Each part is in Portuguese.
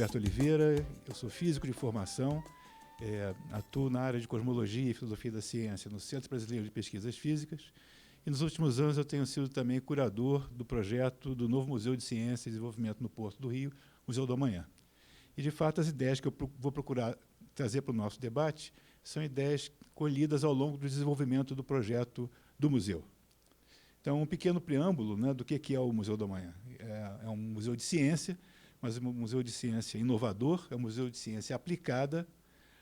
Roberto Oliveira, eu sou físico de formação, atuo na área de cosmologia e filosofia da ciência no Centro Brasileiro de Pesquisas Físicas, e nos últimos anos eu tenho sido também curador do projeto do novo Museu de Ciência e Desenvolvimento no Porto do Rio, Museu do Amanhã. E, de fato, as ideias que eu vou procurar trazer para o nosso debate são ideias colhidas ao longo do desenvolvimento do projeto do museu. Então, um pequeno preâmbulo, né, do que é o Museu do Amanhã. É um museu de ciência, mas um museu de ciência inovador, é um museu de ciência aplicada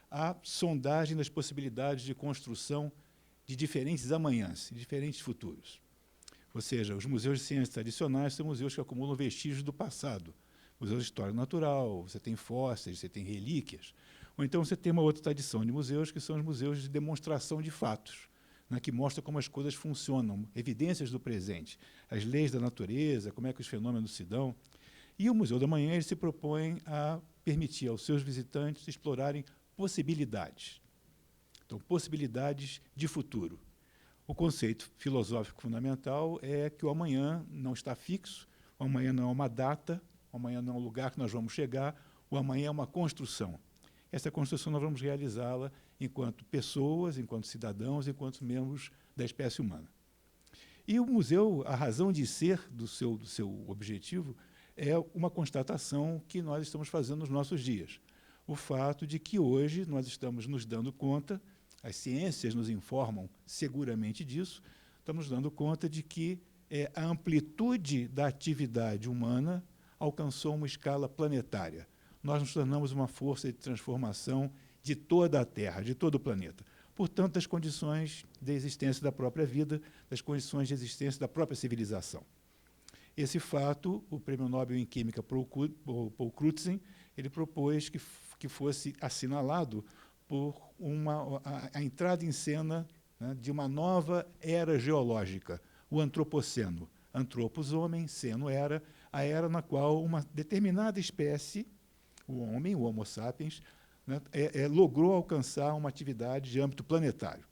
à sondagem das possibilidades de construção de diferentes amanhãs, de diferentes futuros. Ou seja, os museus de ciência tradicionais são museus que acumulam vestígios do passado. Museus de história natural, você tem fósseis, você tem relíquias. Ou então você tem uma outra tradição de museus, que são os museus de demonstração de fatos, né, que mostram como as coisas funcionam, evidências do presente, as leis da natureza, como é que os fenômenos se dão. E o Museu do Amanhã ele se propõe a permitir aos seus visitantes explorarem possibilidades. Então, possibilidades de futuro. O conceito filosófico fundamental é que o amanhã não está fixo, o amanhã não é uma data, o amanhã não é um lugar que nós vamos chegar, o amanhã é uma construção. Essa construção nós vamos realizá-la enquanto pessoas, enquanto cidadãos, enquanto membros da espécie humana. E o museu, a razão de ser do seu objetivo, é uma constatação que nós estamos fazendo nos nossos dias. O fato de que hoje nós estamos nos dando conta, as ciências nos informam seguramente disso, estamos dando conta de que a amplitude da atividade humana alcançou uma escala planetária. Nós nos tornamos uma força de transformação de toda a Terra, de todo o planeta. Portanto, das condições de existência da própria vida, das condições de existência da própria civilização. Esse fato, o Prêmio Nobel em Química Paul Crutzen, ele propôs que fosse assinalado por a entrada em cena, né, de uma nova era geológica, o Antropoceno. Antropos, homem, ceno, era, a era na qual uma determinada espécie, o homem, o Homo sapiens, né, logrou alcançar uma atividade de âmbito planetário.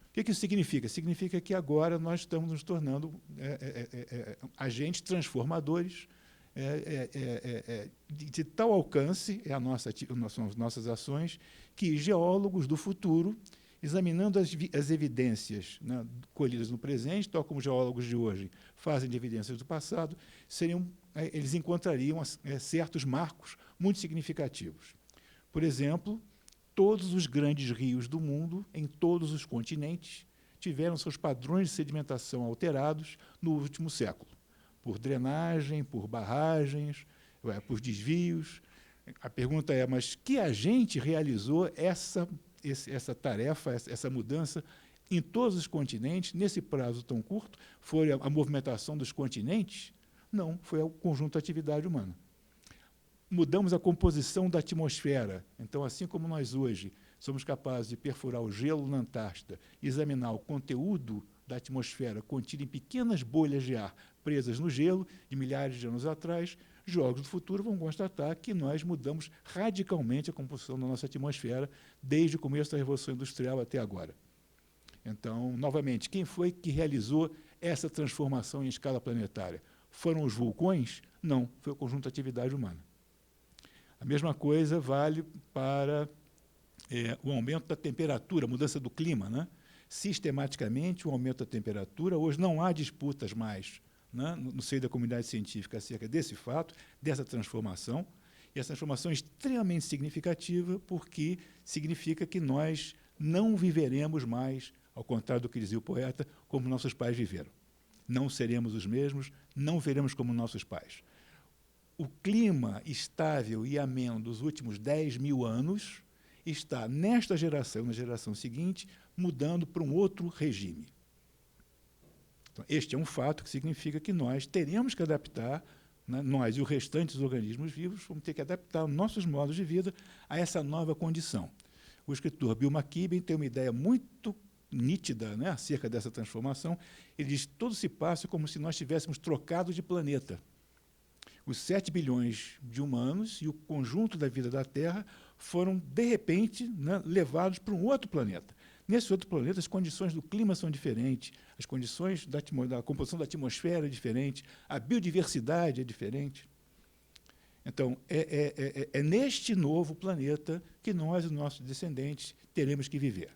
O que isso significa? Significa que agora nós estamos nos tornando agentes transformadores de tal alcance, são as nossas ações, que geólogos do futuro, examinando as evidências, né, colhidas no presente, tal como geólogos de hoje fazem de evidências do passado, eles encontrariam certos marcos muito significativos. Por exemplo, todos os grandes rios do mundo, em todos os continentes, tiveram seus padrões de sedimentação alterados no último século, por drenagem, por barragens, por desvios. A pergunta é, mas que agente realizou essa tarefa, essa mudança em todos os continentes, nesse prazo tão curto? Foi a movimentação dos continentes? Não, foi o conjunto da atividade humana. Mudamos a composição da atmosfera. Então, assim como nós hoje somos capazes de perfurar o gelo na Antártida e examinar o conteúdo da atmosfera contido em pequenas bolhas de ar presas no gelo de milhares de anos atrás, geólogos do futuro vão constatar que nós mudamos radicalmente a composição da nossa atmosfera desde o começo da Revolução Industrial até agora. Então, novamente, quem foi que realizou essa transformação em escala planetária? Foram os vulcões? Não, foi o conjunto da atividade humana. A mesma coisa vale para o aumento da temperatura, a mudança do clima, né? Sistematicamente, o aumento da temperatura, hoje não há disputas mais, né, no seio da comunidade científica acerca desse fato, dessa transformação, e essa transformação é extremamente significativa porque significa que nós não viveremos mais, ao contrário do que dizia o poeta, como nossos pais viveram. Não seremos os mesmos, não veremos como nossos pais. O clima estável e ameno dos últimos 10 mil anos está, nesta geração, na geração seguinte, mudando para um outro regime. Então, este é um fato que significa que nós teremos que adaptar, né, nós e o restante dos organismos vivos, vamos ter que adaptar nossos modos de vida a essa nova condição. O escritor Bill McKibben tem uma ideia muito nítida, né, acerca dessa transformação. Ele diz que tudo se passa como se nós tivéssemos trocado de planeta. Os 7 bilhões de humanos e o conjunto da vida da Terra foram, de repente, né, levados para um outro planeta. Nesse outro planeta, as condições do clima são diferentes, as condições da composição da atmosfera é diferente, a biodiversidade é diferente. Então, é neste novo planeta que nós e os nossos descendentes teremos que viver.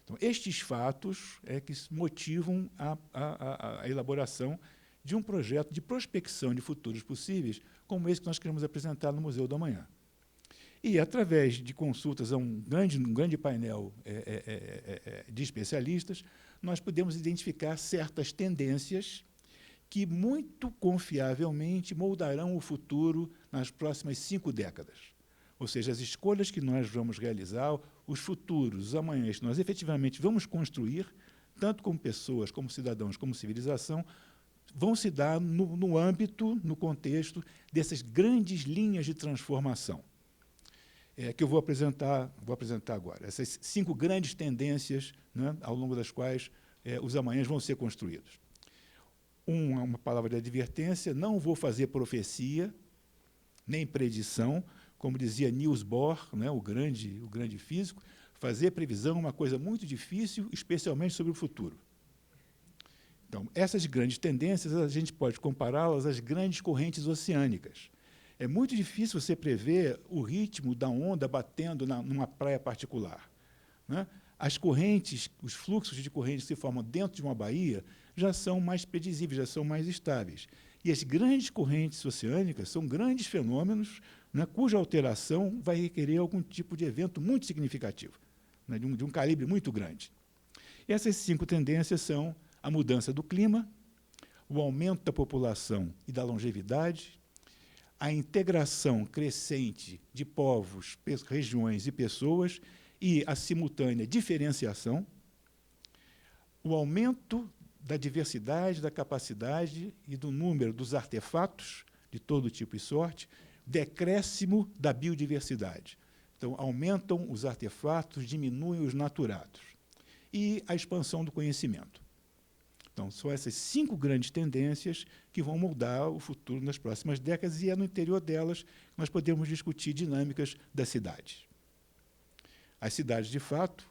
Então, estes fatos é que motivam a elaboração de um projeto de prospecção de futuros possíveis, como esse que nós queremos apresentar no Museu do Amanhã. E, através de consultas a um grande painel de especialistas, nós podemos identificar certas tendências que, muito confiavelmente, moldarão o futuro nas próximas 5 décadas. Ou seja, as escolhas que nós vamos realizar, os futuros, os amanhãs que nós efetivamente vamos construir, tanto como pessoas, como cidadãos, como civilização, vão se dar no âmbito, no contexto dessas grandes linhas de transformação, que eu vou apresentar agora. Essas 5 grandes tendências, né, ao longo das quais os amanhãs vão ser construídos. Uma palavra de advertência: não vou fazer profecia, nem predição, como dizia Niels Bohr, né, o grande físico. Fazer previsão é uma coisa muito difícil, especialmente sobre o futuro. Então, essas grandes tendências, a gente pode compará-las às grandes correntes oceânicas. É muito difícil você prever o ritmo da onda batendo numa praia particular, né? As correntes, os fluxos de correntes que se formam dentro de uma baía já são mais predizíveis, já são mais estáveis. E as grandes correntes oceânicas são grandes fenômenos, né, cuja alteração vai requerer algum tipo de evento muito significativo, né, de um calibre muito grande. E essas 5 tendências são a mudança do clima, o aumento da população e da longevidade, a integração crescente de povos, regiões e pessoas e a simultânea diferenciação, o aumento da diversidade, da capacidade e do número dos artefatos de todo tipo e sorte, decréscimo da biodiversidade. Então, aumentam os artefatos, diminuem os naturados. E a expansão do conhecimento. Então, são essas 5 grandes tendências que vão moldar o futuro nas próximas décadas, e é no interior delas que nós podemos discutir dinâmicas das cidades. As cidades, de fato,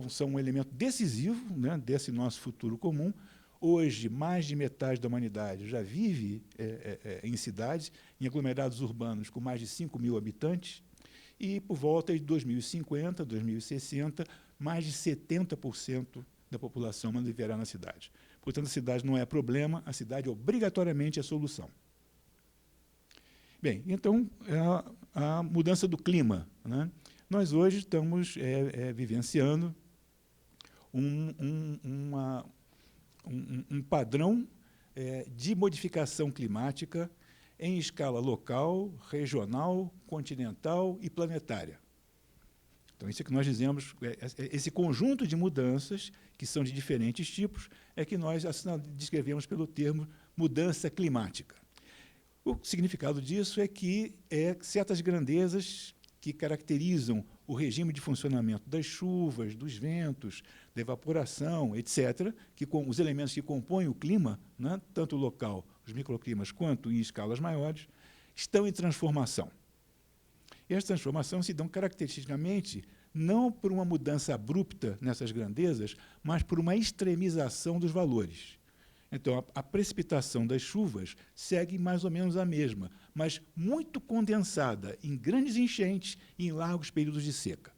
são um elemento decisivo, né, desse nosso futuro comum. Hoje, mais de metade da humanidade já vive em cidades, em aglomerados urbanos com mais de 5.000 habitantes, e, por volta de 2050, 2060, mais de 70% da população viverá na cidade. Portanto, a cidade não é problema, a cidade obrigatoriamente é solução. Bem, então, a mudança do clima, né? Nós hoje estamos vivenciando um padrão de modificação climática em escala local, regional, continental e planetária. Então, isso é que nós dizemos, esse conjunto de mudanças, que são de diferentes tipos, é que nós descrevemos pelo termo mudança climática. O significado disso é que certas grandezas que caracterizam o regime de funcionamento das chuvas, dos ventos, da evaporação, etc., os elementos que compõem o clima, né, tanto local, os microclimas, quanto em escalas maiores, estão em transformação. E as transformações se dão caracteristicamente não por uma mudança abrupta nessas grandezas, mas por uma extremização dos valores. Então, a precipitação das chuvas segue mais ou menos a mesma, mas muito condensada em grandes enchentes e em largos períodos de seca.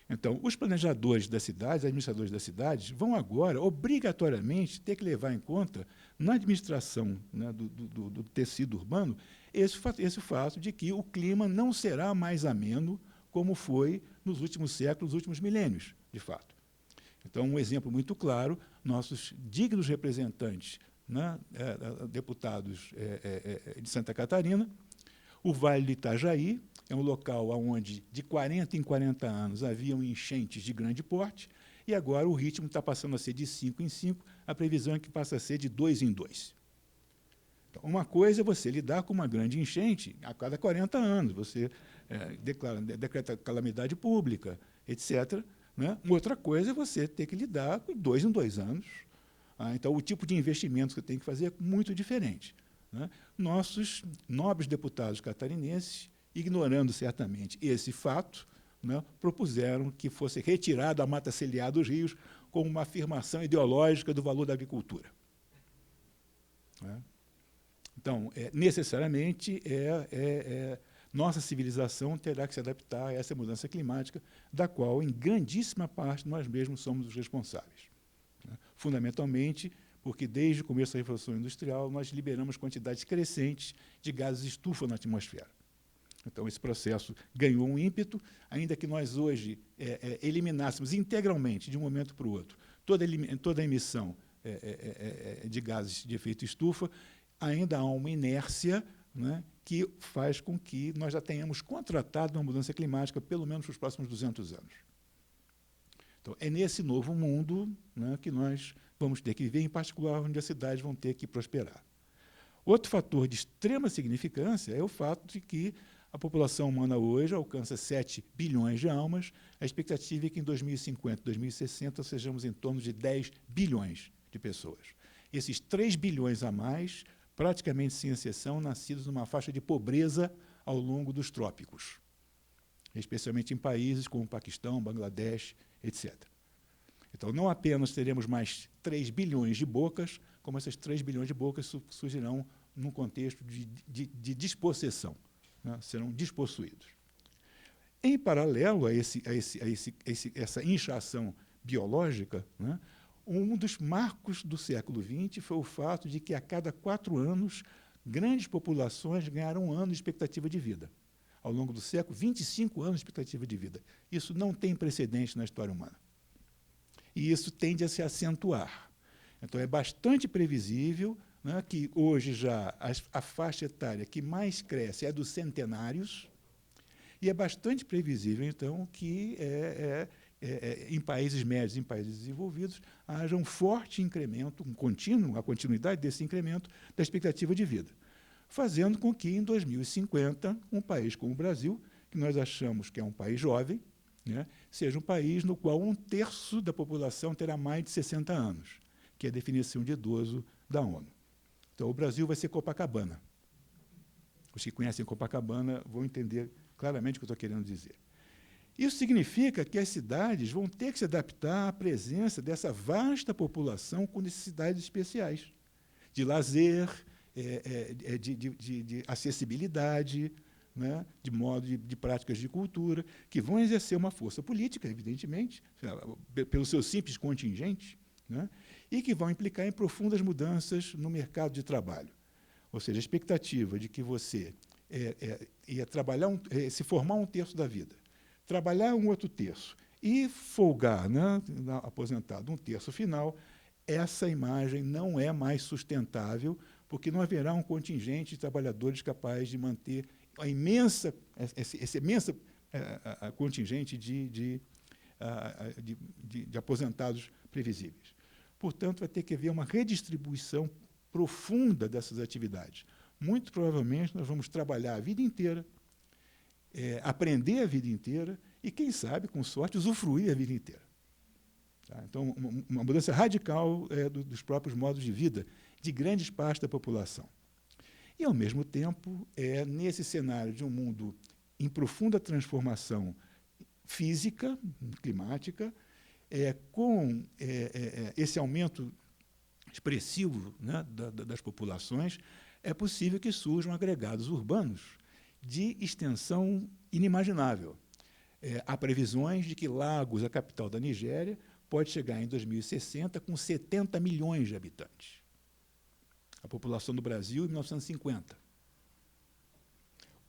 Então, os planejadores das cidades, administradores das cidades, vão agora, obrigatoriamente, ter que levar em conta, na administração, né, do tecido urbano, esse fato de que o clima não será mais ameno como foi nos últimos séculos, nos últimos milênios, de fato. Então, um exemplo muito claro: nossos dignos representantes, né, deputados de Santa Catarina, o Vale do Itajaí é um local onde, de 40 em 40 anos, haviam enchentes de grande porte, e agora o ritmo está passando a ser de 5 em 5, a previsão é que passa a ser de 2 em 2. Então, uma coisa é você lidar com uma grande enchente a cada 40 anos, você decreta calamidade pública, etc., né? Outra coisa é você ter que lidar com 2 em 2 anos. Então, o tipo de investimento que você tem que fazer é muito diferente, né? Nossos nobres deputados catarinenses, ignorando certamente esse fato, né, propuseram que fosse retirada a mata ciliar dos rios como uma afirmação ideológica do valor da agricultura, né? Então, necessariamente, nossa civilização terá que se adaptar a essa mudança climática, da qual, em grandíssima parte, nós mesmos somos os responsáveis, né? Fundamentalmente, porque, desde o começo da Revolução Industrial, nós liberamos quantidades crescentes de gases estufa na atmosfera. Então, esse processo ganhou um ímpeto, ainda que nós hoje eliminássemos integralmente, de um momento para o outro, toda a emissão de gases de efeito estufa, ainda há uma inércia, né, que faz com que nós já tenhamos contratado uma mudança climática pelo menos para os próximos 200 anos. Então, é nesse novo mundo, né, que nós vamos ter que viver, em particular, onde as cidades vão ter que prosperar. Outro fator de extrema significância é o fato de que a população humana hoje alcança 7 bilhões de almas. A expectativa é que em 2050, 2060, sejamos em torno de 10 bilhões de pessoas. Esses 3 bilhões a mais, praticamente sem exceção, nascidos numa faixa de pobreza ao longo dos trópicos, especialmente em países como o Paquistão, Bangladesh, etc. Então, não apenas teremos mais 3 bilhões de bocas, como essas 3 bilhões de bocas surgirão num contexto de despossessão, né? Serão despossuídos. Em paralelo a essa inchação biológica, né, um dos marcos do século XX foi o fato de que, a cada 4 anos, grandes populações ganharam um ano de expectativa de vida. Ao longo do século, 25 anos de expectativa de vida. Isso não tem precedente na história humana. E isso tende a se acentuar. Então, é bastante previsível, né, que hoje já a faixa etária que mais cresce é dos centenários, e é bastante previsível, então, que em países médios, em países desenvolvidos, haja um forte incremento, a continuidade desse incremento da expectativa de vida, fazendo com que, em 2050, um país como o Brasil, que nós achamos que é um país jovem, né, seja um país no qual 1/3 da população terá mais de 60 anos, que é a definição de idoso da ONU. Então, o Brasil vai ser Copacabana. Os que conhecem Copacabana vão entender claramente o que eu estou querendo dizer. Isso significa que as cidades vão ter que se adaptar à presença dessa vasta população com necessidades especiais, de lazer, de acessibilidade, né, de modo de práticas de cultura, que vão exercer uma força política, evidentemente, pelo seu simples contingente, né, e que vão implicar em profundas mudanças no mercado de trabalho. Ou seja, a expectativa de que você ia trabalhar se formar 1/3 da vida, trabalhar 1/8 e folgar, né, aposentado 1/3 final, essa imagem não é mais sustentável, porque não haverá um contingente de trabalhadores capaz de manter esse imenso contingente de aposentados previsíveis. Portanto, vai ter que haver uma redistribuição profunda dessas atividades. Muito provavelmente, nós vamos trabalhar a vida inteira, aprender a vida inteira e, quem sabe, com sorte, usufruir a vida inteira. Tá? Então, uma mudança radical dos próprios modos de vida de grandes partes da população. E, ao mesmo tempo, nesse cenário de um mundo em profunda transformação física, climática, com esse aumento expressivo, né, das populações, é possível que surjam agregados urbanos de extensão inimaginável. Há previsões de que Lagos, a capital da Nigéria, pode chegar em 2060 com 70 milhões de habitantes. A população do Brasil em 1950.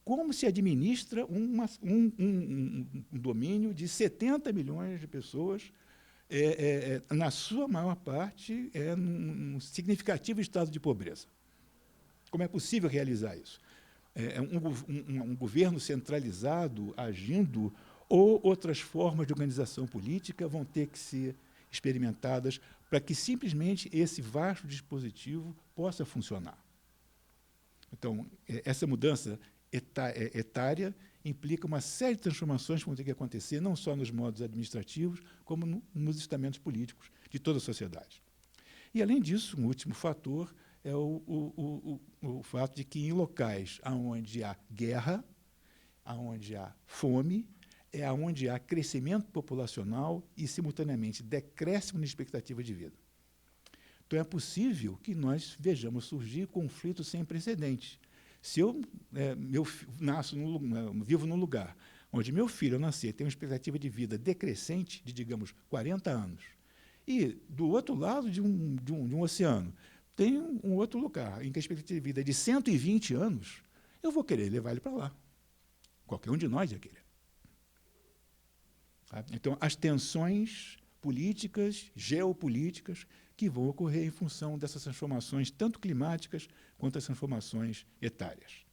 Como se administra um domínio de 70 milhões de pessoas, na sua maior parte, num significativo estado de pobreza? Como é possível realizar isso? Um governo centralizado agindo, ou outras formas de organização política vão ter que ser experimentadas para que simplesmente esse vasto dispositivo possa funcionar. Então, essa mudança etária implica uma série de transformações que vão ter que acontecer, não só nos modos administrativos, como nos estamentos políticos de toda a sociedade. E, além disso, um último fator é o fato de que, em locais onde há guerra, onde há fome, onde há crescimento populacional e, simultaneamente, decréscimo na expectativa de vida. Então, é possível que nós vejamos surgir conflitos sem precedentes. Se eu vivo num lugar onde meu filho, ao nascer, tem uma expectativa de vida decrescente de, digamos, 40 anos, e, do outro lado de um oceano, tem um outro lugar em que a expectativa de vida é de 120 anos, eu vou querer levar ele para lá. Qualquer um de nós ia querer. Então, as tensões políticas, geopolíticas, que vão ocorrer em função dessas transformações, tanto climáticas quanto as transformações etárias.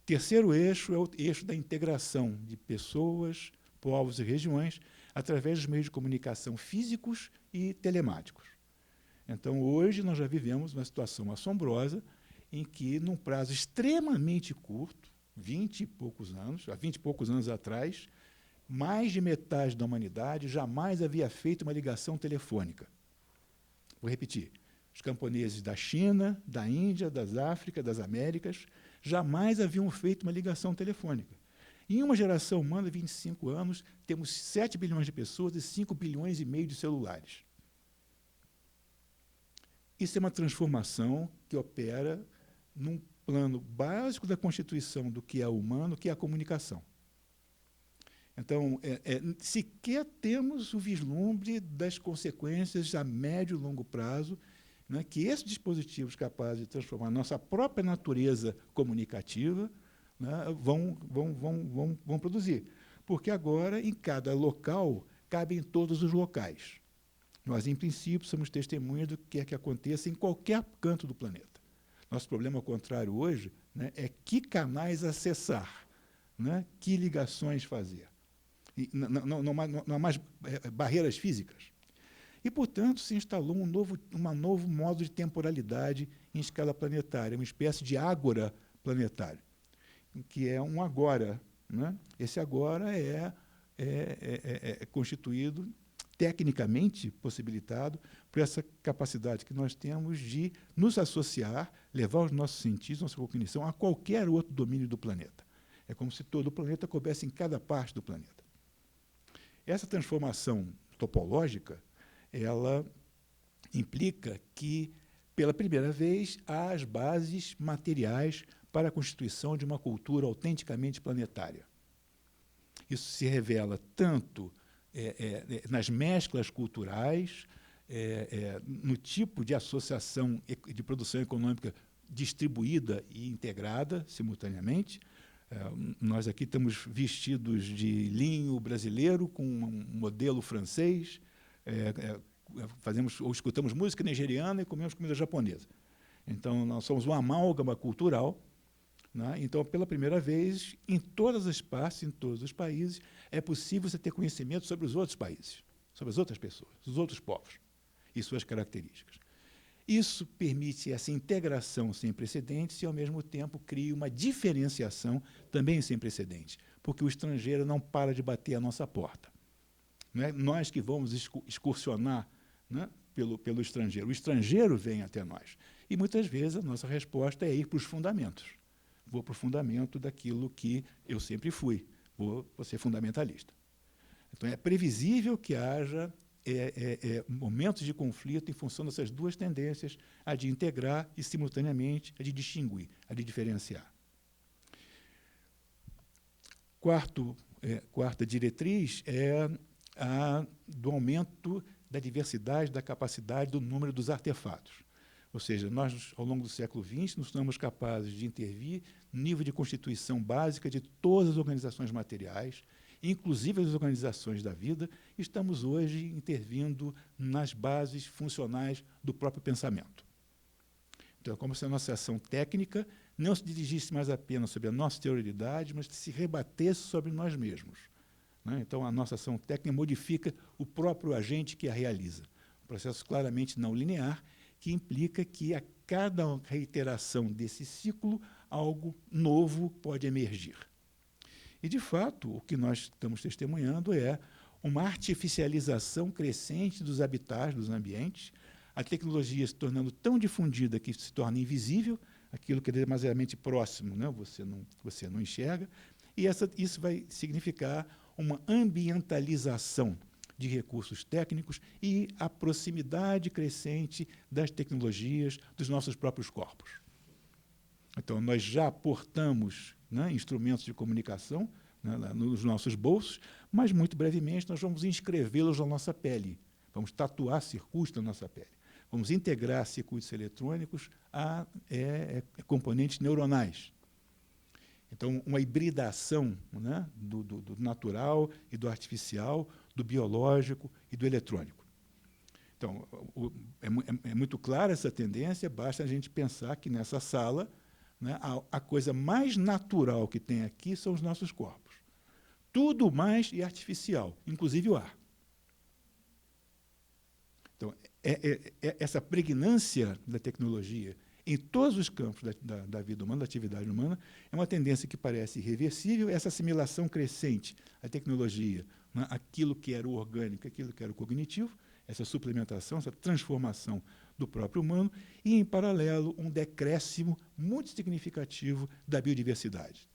Terceiro eixo é o eixo da integração de pessoas, povos e regiões através dos meios de comunicação físicos e telemáticos. Então, hoje, nós já vivemos uma situação assombrosa em que, num prazo extremamente curto, 20 e poucos anos, há 20 e poucos anos atrás, mais de metade da humanidade jamais havia feito uma ligação telefônica. Vou repetir. Os camponeses da China, da Índia, das Áfricas, das Américas, jamais haviam feito uma ligação telefônica. Em uma geração humana de 25 anos, temos 7 bilhões de pessoas e 5 bilhões e meio de celulares. Isso é uma transformação que opera num plano básico da constituição do que é humano, que é a comunicação. Então, sequer temos o vislumbre das consequências a médio e longo prazo, né, que esses dispositivos capazes de transformar a nossa própria natureza comunicativa, né, vão produzir. Porque agora, em cada local, cabem todos os locais. Nós, em princípio, somos testemunhas do que é que aconteça em qualquer canto do planeta. Nosso problema, ao contrário, hoje, né, é que canais acessar, né, que ligações fazer. E não há mais barreiras físicas. E, portanto, se instalou um novo modo de temporalidade em escala planetária, uma espécie de ágora planetário, que é um agora. Né? Esse agora é constituído, tecnicamente possibilitado, por essa capacidade que nós temos de nos associar, levar os nossos sentidos, nossa cognição, a qualquer outro domínio do planeta. É como se todo o planeta coubesse em cada parte do planeta. Essa transformação topológica, ela implica que, pela primeira vez, há as bases materiais para a constituição de uma cultura autenticamente planetária. Isso se revela tanto nas mesclas culturais, no tipo de associação de produção econômica distribuída e integrada simultaneamente. Nós aqui estamos vestidos de linho brasileiro com um modelo francês, escutamos música nigeriana e comemos comida japonesa. Então, nós somos uma amálgama cultural. Né? Então, pela primeira vez, em todas as partes, em todos os países, é possível você ter conhecimento sobre os outros países, sobre as outras pessoas, os outros povos e suas características. Isso permite essa integração sem precedentes e, ao mesmo tempo, cria uma diferenciação também sem precedentes, porque o estrangeiro não para de bater à nossa porta. Não é nós que vamos excursionar, né, pelo estrangeiro. O estrangeiro vem até nós. E, muitas vezes, a nossa resposta é ir para os fundamentos. Vou para o fundamento daquilo que eu sempre fui. Vou ser fundamentalista. Então, é previsível que haja momentos de conflito em função dessas duas tendências, a de integrar e, simultaneamente, a de distinguir, a de diferenciar. Quarta diretriz é a do aumento da diversidade, da capacidade, do número dos artefatos. Ou seja, nós, ao longo do século XX, nos tornamos capazes de intervir no nível de constituição básica de todas as organizações materiais, inclusive as organizações da vida, estamos hoje intervindo nas bases funcionais do próprio pensamento. Então, é como se a nossa ação técnica não se dirigisse mais apenas sobre a nossa exterioridade, mas se rebatesse sobre nós mesmos. Né? Então, a nossa ação técnica modifica o próprio agente que a realiza. Um processo claramente não linear, que implica que, a cada reiteração desse ciclo, algo novo pode emergir. E, de fato, o que nós estamos testemunhando é uma artificialização crescente dos habitats, dos ambientes, a tecnologia se tornando tão difundida que se torna invisível, aquilo que é demasiadamente próximo, né, você não enxerga, e isso vai significar uma ambientalização de recursos técnicos e a proximidade crescente das tecnologias dos nossos próprios corpos. Então, nós já portamos, né, instrumentos de comunicação, né, nos nossos bolsos, mas, muito brevemente, nós vamos inscrevê-los na nossa pele. Vamos tatuar circuitos na nossa pele. Vamos integrar circuitos eletrônicos a componentes neuronais. Então, uma hibridação, né, do natural e do artificial, do biológico e do eletrônico. Então, é muito clara essa tendência, basta a gente pensar que nessa sala, né, a coisa mais natural que tem aqui são os nossos corpos. Tudo mais é artificial, inclusive o ar. Então, essa pregnância da tecnologia em todos os campos da vida humana, da atividade humana, é uma tendência que parece irreversível. Essa assimilação crescente à tecnologia, né, aquilo que era o orgânico, aquilo que era o cognitivo, essa suplementação, essa transformação do próprio humano, e, em paralelo, um decréscimo muito significativo da biodiversidade.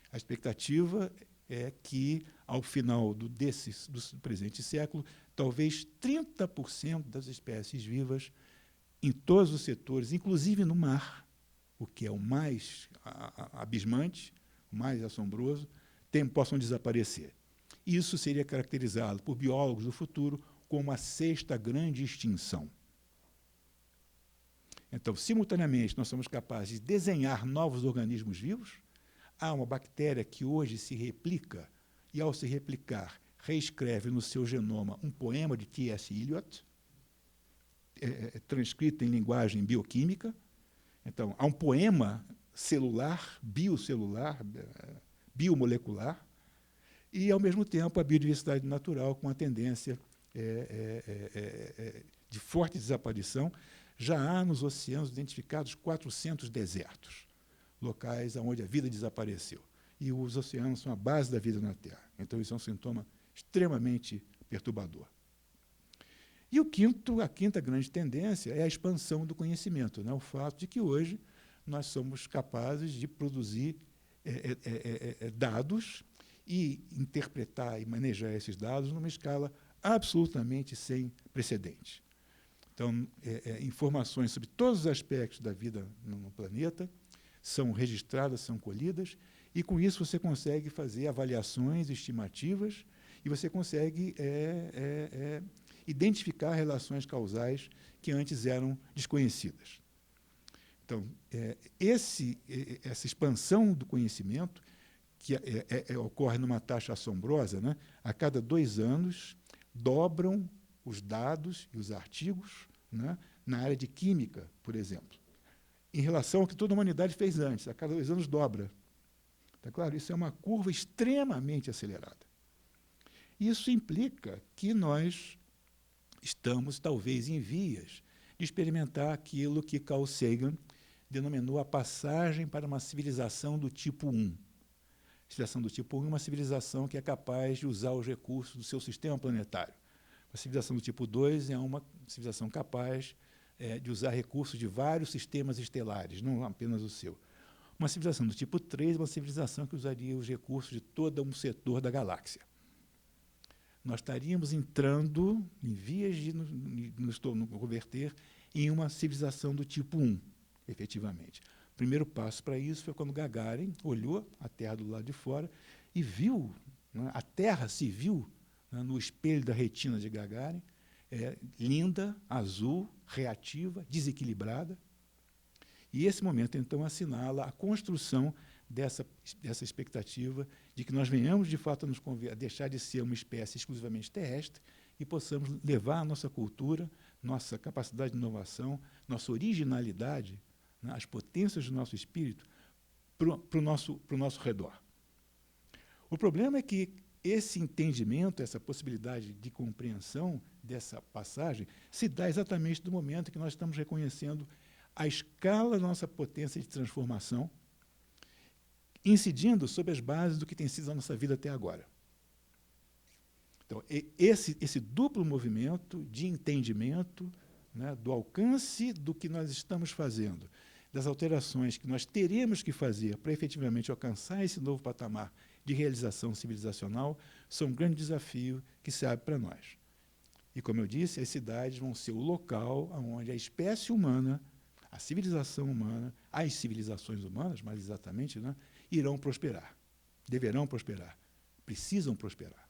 A expectativa é que, ao final do presente século, talvez 30% das espécies vivas em todos os setores, inclusive no mar, o que é o mais abismante, o mais assombroso, possam desaparecer. Isso seria caracterizado por biólogos do futuro como a sexta grande extinção. Então, simultaneamente, nós somos capazes de desenhar novos organismos vivos. Há uma bactéria que hoje se replica, e, ao se replicar, reescreve no seu genoma um poema de T.S. Eliot, transcrito em linguagem bioquímica. Então, há um poema celular, biocelular, biomolecular, e, ao mesmo tempo, a biodiversidade natural com a tendência de forte desaparição. Já há nos oceanos identificados 400 desertos, locais onde a vida desapareceu. E os oceanos são a base da vida na Terra. Então, isso é um sintoma extremamente perturbador. E a quinta grande tendência é a expansão do conhecimento, né? O fato de que hoje nós somos capazes de produzir dados e interpretar e manejar esses dados numa escala absolutamente sem precedentes. Então, informações sobre todos os aspectos da vida no planeta são registradas, são colhidas, e, com isso, você consegue fazer avaliações estimativas e você consegue identificar relações causais que antes eram desconhecidas. Então, essa expansão do conhecimento, que ocorre numa taxa assombrosa, né? A cada 2 anos, dobram os dados e os artigos, né, na área de química, por exemplo, em relação ao que toda a humanidade fez antes. A cada 2 anos dobra. Tá claro? Isso é uma curva extremamente acelerada. Isso implica que nós estamos, talvez, em vias de experimentar aquilo que Carl Sagan denominou a passagem para uma civilização do tipo 1. A civilização do tipo 1 é uma civilização que é capaz de usar os recursos do seu sistema planetário. A civilização do tipo 2 é uma civilização capaz de usar recursos de vários sistemas estelares, não apenas o seu. Uma civilização do tipo 3 é uma civilização que usaria os recursos de todo um setor da galáxia. Nós estaríamos entrando em vias de nos converter em uma civilização do tipo 1, efetivamente. O primeiro passo para isso foi quando Gagarin olhou a Terra do lado de fora e viu, né, a Terra se viu, né, no espelho da retina de Gagarin, linda, azul, reativa, desequilibrada. E esse momento, então, assinala a construção dessa expectativa de que nós venhamos, de fato, a deixar de ser uma espécie exclusivamente terrestre e possamos levar a nossa cultura, nossa capacidade de inovação, nossa originalidade, né, as potências do nosso espírito para o nosso redor. O problema é que esse entendimento, essa possibilidade de compreensão dessa passagem, se dá exatamente no momento que nós estamos reconhecendo a escala da nossa potência de transformação, incidindo sobre as bases do que tem sido a nossa vida até agora. Então, esse duplo movimento de entendimento, né, do alcance do que nós estamos fazendo, das alterações que nós teremos que fazer para efetivamente alcançar esse novo patamar de realização civilizacional, são um grande desafio que se abre para nós. E, como eu disse, as cidades vão ser o local onde a espécie humana, a civilização humana, as civilizações humanas, mais exatamente, né, irão prosperar, deverão prosperar, precisam prosperar.